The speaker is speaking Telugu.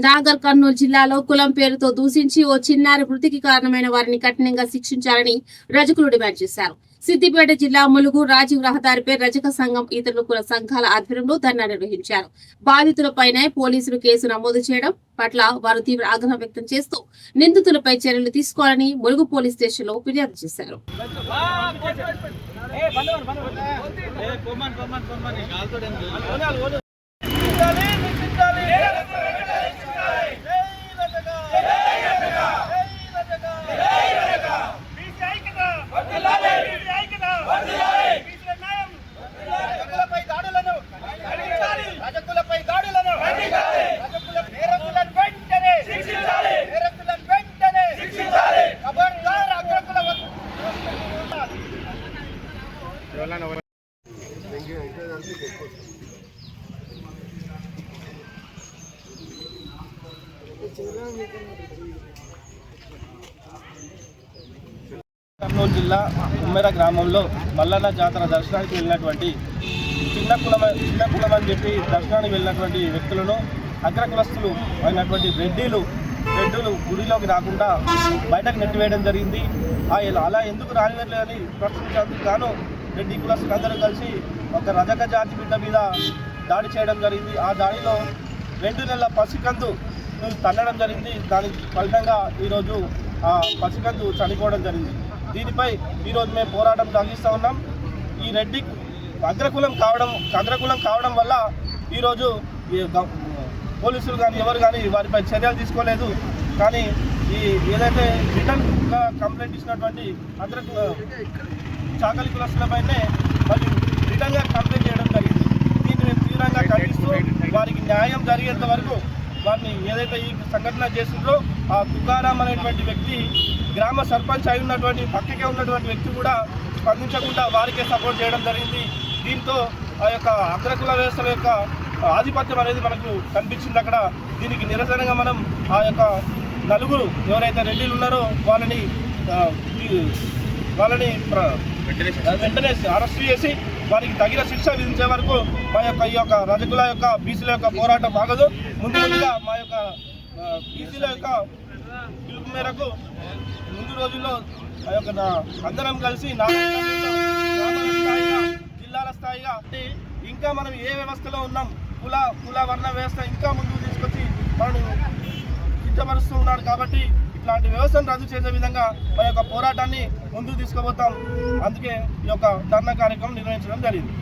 నాగర్ కర్నూలు జిల్లాలో కులం పేరుతో దూషించి ఓ చిన్నారి మృతికి కారణమైన వారిని కఠినంగా శిక్షించాలని రజకులు డిమాండ్ చేశారు. సిద్దిపేట జిల్లా ములుగు రాజీవ్ రహదారిపై రజక సంఘం ఇతర కుల సంఘాల ఆధ్వర్యంలో ధర్నా నిర్వహించారు. బాధితులపైనే పోలీసులు కేసు నమోదు చేయడం పట్ల వారు తీవ్ర ఆగ్రహం వ్యక్తం చేస్తూ నిందితులపై చర్యలు తీసుకోవాలని ములుగు పోలీస్ స్టేషన్ లో ఫిర్యాదు చేశారు. కర్నూలు జిల్లా ఉమ్మెర గ్రామంలో మల్లన్న జాతర దర్శనానికి వెళ్ళినటువంటి చిన్న కులం అని చెప్పి దర్శనానికి వెళ్ళినటువంటి వ్యక్తులను అగ్రకులస్తులు అయినటువంటి రెడ్డిలు గుడిలోకి రాకుండా బయటకు నెట్టివేయడం జరిగింది. అలా ఎందుకు రానివ్వలేదని ప్రశ్నించేందుకు గాను రెడ్డి కులస్తులు అందరూ కలిసి ఒక రజక జాతి బిడ్డ మీద దాడి చేయడం జరిగింది. ఆ దాడిలో 2 నెలల పసికందు తన్నడం జరిగింది. దానికి ఫలితంగా ఈరోజు ఆ పసికందు చనిపోవడం జరిగింది. దీనిపై ఈరోజు మేము పోరాటం సాగిస్తూ ఉన్నాం. ఈ రెడ్డి అగ్రకులం కావడం వల్ల ఈరోజు పోలీసులు కానీ ఎవరు కానీ వారిపై చర్యలు తీసుకోలేదు. కానీ ఏదైతే రిటర్న్గా కంప్లైంట్ ఇచ్చినటువంటి చాకలి కులస్తులపైనే మరియు రిటర్న్గా కంప్లైంట్ చేయడం జరిగింది. దీన్ని మేము తీవ్రంగా ఖండిస్తూ వారికి న్యాయం జరిగేంత వరకు వారిని ఏదైతే ఈ సంఘటన చేసిందో ఆ తుకారాం అనేటువంటి వ్యక్తి గ్రామ సర్పంచ్ అయి ఉన్నటువంటి పక్కకే ఉన్నటువంటి వ్యక్తి కూడా స్పందించకుండా వారికే సపోర్ట్ చేయడం జరిగింది. దీంతో ఆ యొక్క అగ్రకుల వ్యవస్థల యొక్క ఆధిపత్యం అనేది మనకు కనిపించింది అక్కడ. దీనికి నిరసనగా మనం ఆ యొక్క నలుగురు ఎవరైతే రెడ్డిలు ఉన్నారో వాళ్ళని వెంటనే అరెస్ట్ చేసి వారికి తగిన శిక్ష విధించే వరకు మా యొక్క ఈ యొక్క రజకుల యొక్క బీసీల యొక్క పోరాటం ఆగదు. ముందుగా మా యొక్క బీసీల యొక్క పిలుపు మేరకు ముందు రోజుల్లో ఆ యొక్క అందరం కలిసి జిల్లాల స్థాయిగా ఇంకా మనం ఏ వ్యవస్థలో ఉన్నాం, కుల వర్ణ వ్యవస్థ ఇంకా ముందుకు తీసుకొచ్చి మనం కించపరుస్తూ ఉన్నారు. కాబట్టి ఇట్లాంటి వ్యవస్థను రద్దు చేసే విధంగా మన యొక్క పోరాటాన్ని ముందుకు తీసుకుపోతాం. అందుకే ఈ యొక్క ధర్నా కార్యక్రమం నిర్వహించడం జరిగింది.